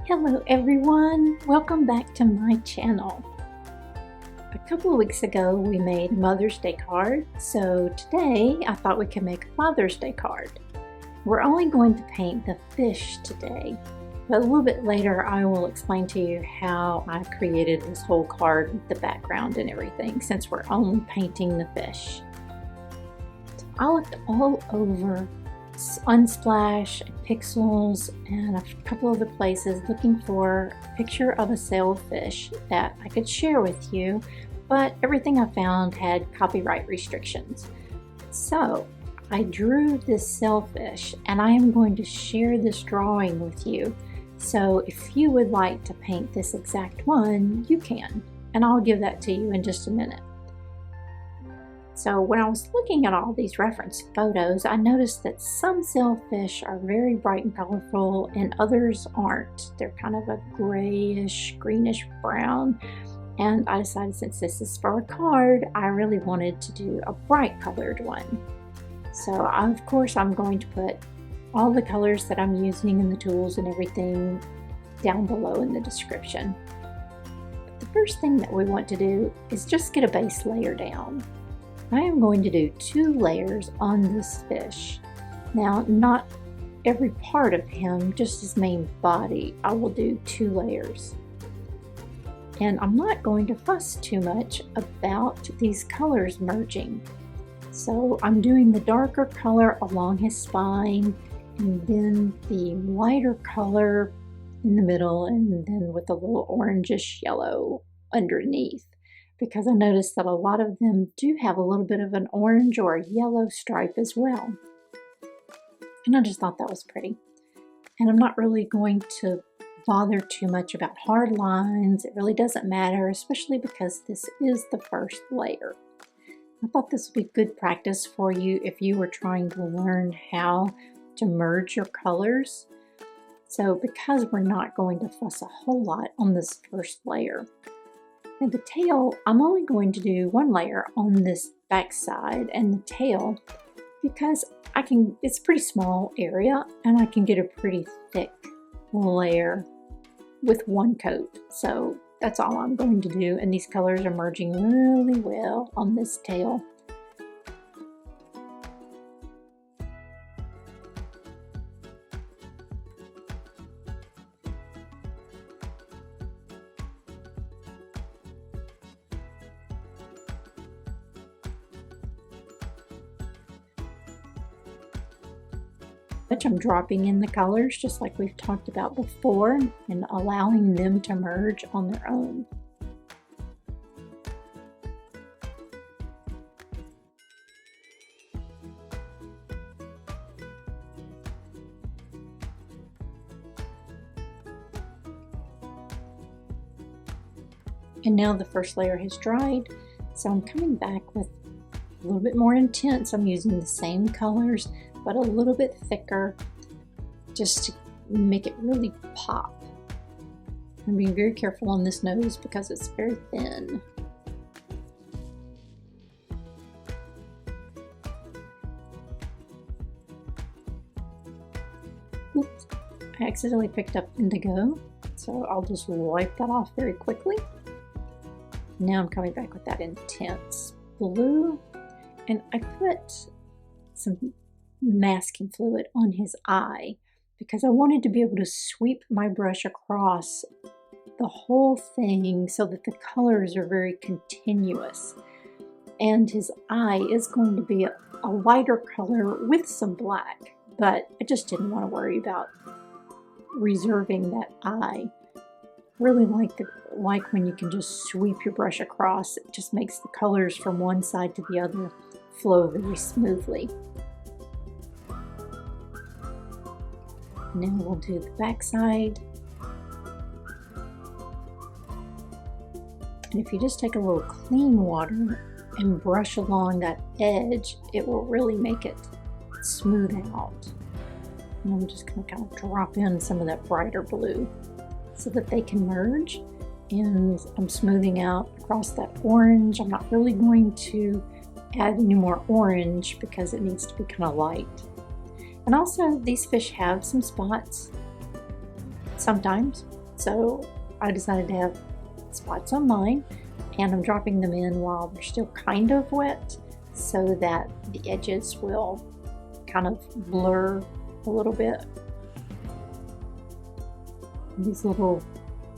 Hello everyone, welcome back to my channel. A couple of weeks ago we made a Mother's Day card, so today I thought we could make a Father's Day card. We're only going to paint the fish today, but a little bit later I will explain to you how I created this whole card with the background and everything, since we're only painting the fish. I looked all over Unsplash, Pixels, and a couple other places looking for a picture of a sailfish that I could share with you, but everything I found had copyright restrictions. So I drew this sailfish and I am going to share this drawing with you. So if you would like to paint this exact one, you can, and I'll give that to you in just a minute. So when I was looking at all these reference photos, I noticed that some sailfish are very bright and colorful and others aren't. They're kind of a grayish, greenish brown. And I decided, since this is for a card, I really wanted to do a bright colored one. So of course I'm going to put all the colors that I'm using and the tools and everything down below in the description. But the first thing that we want to do is just get a base layer down. I am going to do 2 layers on this fish. Now, not every part of him, just his main body. I will do 2 layers. And I'm not going to fuss too much about these colors merging. So I'm doing the darker color along his spine, and then the lighter color in the middle, and then with a little orangish yellow underneath, because I noticed that a lot of them do have a little bit of an orange or a yellow stripe as well. And I just thought that was pretty. And I'm not really going to bother too much about hard lines. It really doesn't matter, especially because this is the first layer. I thought this would be good practice for you if you were trying to learn how to merge your colors. So because we're not going to fuss a whole lot on this first layer. And the tail, I'm only going to do 1 layer on this back side and the tail, because it's a pretty small area and I can get a pretty thick layer with 1 coat. So that's all I'm going to do, and these colors are merging really well on this tail. I'm dropping in the colors just like we've talked about before and allowing them to merge on their own. And now the first layer has dried, so I'm coming back with a little bit more intense. I'm using the same colors, but a little bit thicker, just to make it really pop. I'm being very careful on this nose because it's very thin. Oops, I accidentally picked up indigo, so I'll just wipe that off very quickly. Now I'm coming back with that intense blue, and I put some masking fluid on his eye because I wanted to be able to sweep my brush across the whole thing so that the colors are very continuous. And his eye is going to be a lighter color with some black, but I just didn't want to worry about reserving that eye. I really like when you can just sweep your brush across. It just makes the colors from one side to the other flow very smoothly. Now we'll do the back side. And if you just take a little clean water and brush along that edge, it will really make it smooth out. And I'm just going to kind of drop in some of that brighter blue so that they can merge. And I'm smoothing out across that orange. I'm not really going to add any more orange because it needs to be kind of light. And also, these fish have some spots. sometimes. So I decided to have spots on mine, and I'm dropping them in while they're still kind of wet so that the edges will kind of blur a little bit. These little,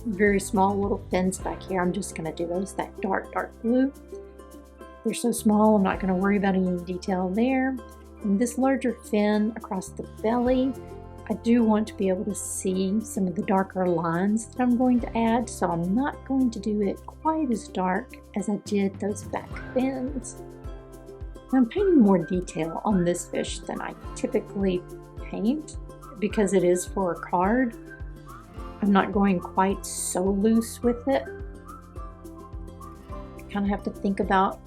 very small little fins back here, I'm just going to do those that dark blue. They're so small, I'm not going to worry about any detail there. And this larger fin across the belly, I do want to be able to see some of the darker lines that I'm going to add, so I'm not going to do it quite as dark as I did those back fins. I'm painting more detail on this fish than I typically paint because it is for a card. I'm not going quite so loose with it. I kind of have to think about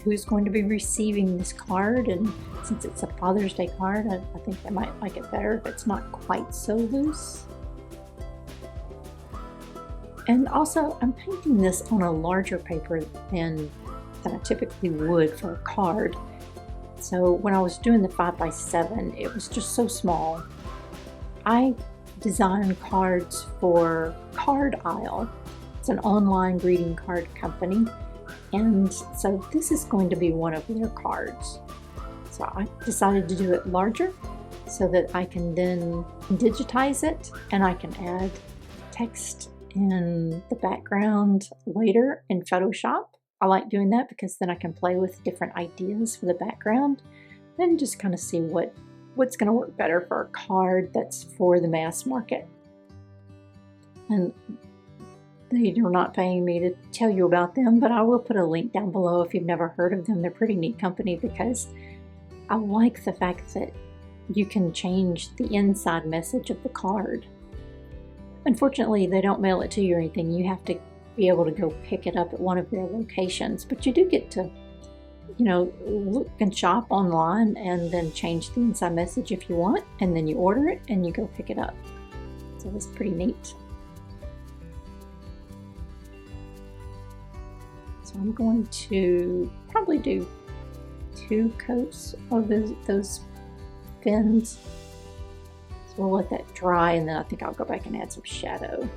who's going to be receiving this card, and since it's a Father's Day card, I think they might like it better if it's not quite so loose. And also, I'm painting this on a larger paper than I typically would for a card. So when I was doing the 5x7, it was just so small. I design cards for Card Isle. It's an online greeting card company, and so this is going to be one of their cards. So I decided to do it larger so that I can then digitize it, and I can add text in the background later in Photoshop. I like doing that because then I can play with different ideas for the background and just kind of see what's going to work better for a card that's for the mass market. And they are not paying me to tell you about them, but I will put a link down below if you've never heard of them. They're a pretty neat company because I like the fact that you can change the inside message of the card. Unfortunately, they don't mail it to you or anything. You have to be able to go pick it up at one of their locations, but you do get to, you know, look and shop online and then change the inside message if you want, and then you order it and you go pick it up. So that's pretty neat. So I'm going to probably do 2 coats of those fins. So we'll let that dry, and then I think I'll go back and add some shadow.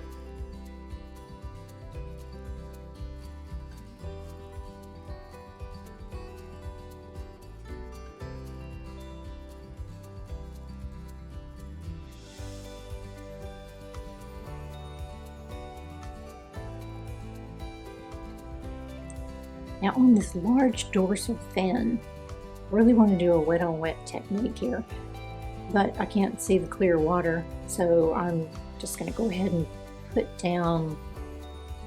Now on this large dorsal fin, I really want to do a wet on wet technique here, but I can't see the clear water, so I'm just going to go ahead and put down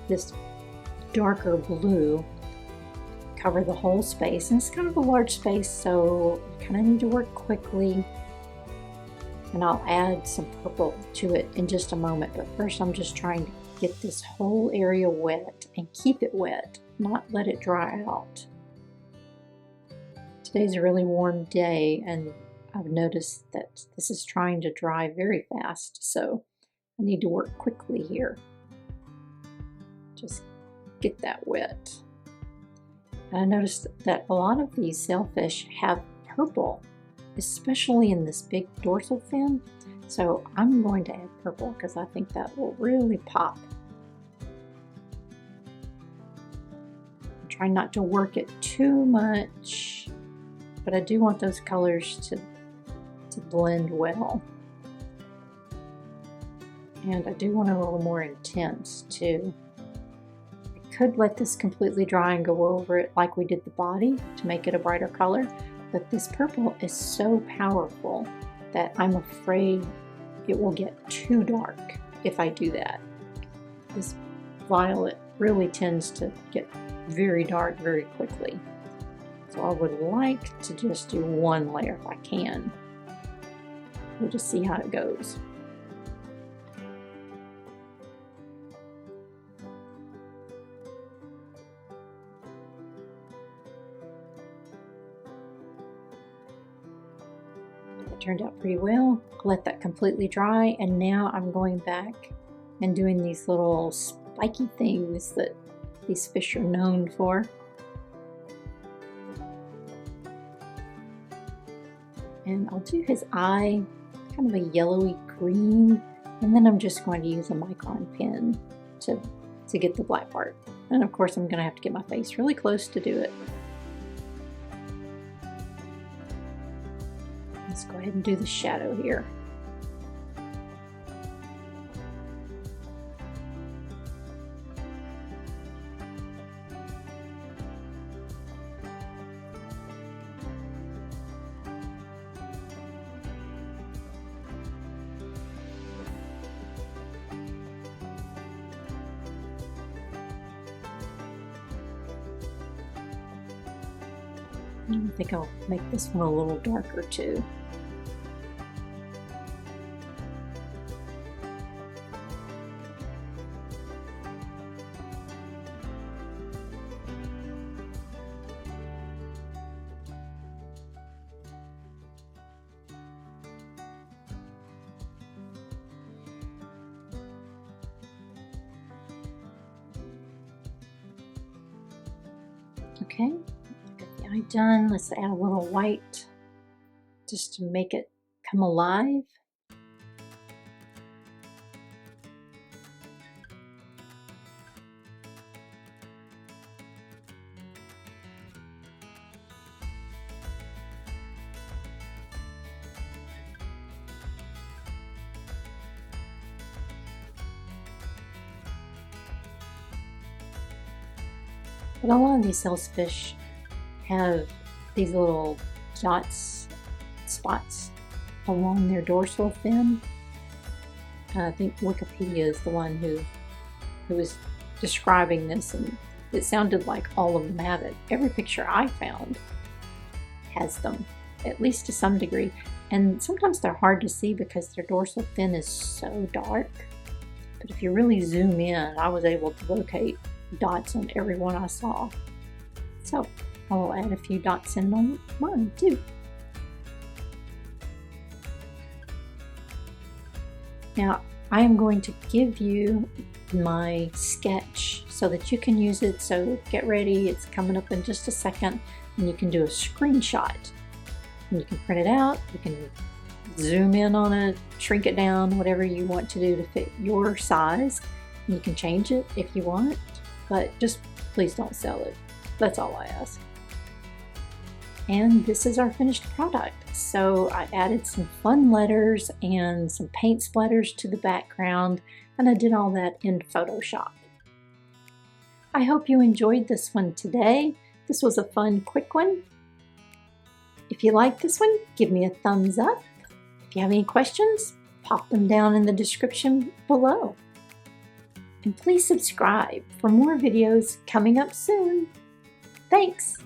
this darker blue, cover the whole space, and it's kind of a large space, so you kind of need to work quickly, and I'll add some purple to it in just a moment, but first I'm just trying to get this whole area wet and keep it wet, not let it dry out. Today's a really warm day, and I've noticed that this is trying to dry very fast, so I need to work quickly here. Just get that wet. And I noticed that a lot of these sailfish have purple, especially in this big dorsal fin, so I'm going to add purple because I think that will really pop. I'm trying not to work it too much, but I do want those colors to blend well. And I do want it a little more intense too. I could let this completely dry and go over it like we did the body to make it a brighter color, but this purple is so powerful that I'm afraid it will get too dark if I do that. This violet really tends to get very dark very quickly. So I would like to just do one layer if I can. We'll just see how it goes. It turned out pretty well. Let that completely dry, and now I'm going back and doing these little spiky things that these fish are known for. And I'll do his eye, kind of a yellowy green, And then I'm just going to use a micron pen to get the black part. And of course I'm going to have to get my face really close to do it. Let's go ahead and do the shadow here. I think I'll make this one a little darker too. Okay. Eye done. Let's add a little white just to make it come alive. But a lot of these sailfish have these little spots along their dorsal fin. I think Wikipedia is the one who was describing this, and it sounded like all of them have it. Every picture I found has them, at least to some degree. And sometimes they're hard to see because their dorsal fin is so dark. But if you really zoom in, I was able to locate dots on every one I saw. So I'll add a few dots in on mine too. Now I am going to give you my sketch so that you can use it, so get ready, it's coming up in just a second, and you can do a screenshot. And you can print it out, you can zoom in on it, shrink it down, whatever you want to do to fit your size. You can change it if you want, but just please don't sell it. That's all I ask. And this is our finished product. So I added some fun letters and some paint splatters to the background, and I did all that in Photoshop. I hope you enjoyed this one today. This was a fun, quick one. If you like this one, give me a thumbs up. If you have any questions, pop them down in the description below. And please subscribe for more videos coming up soon. Thanks!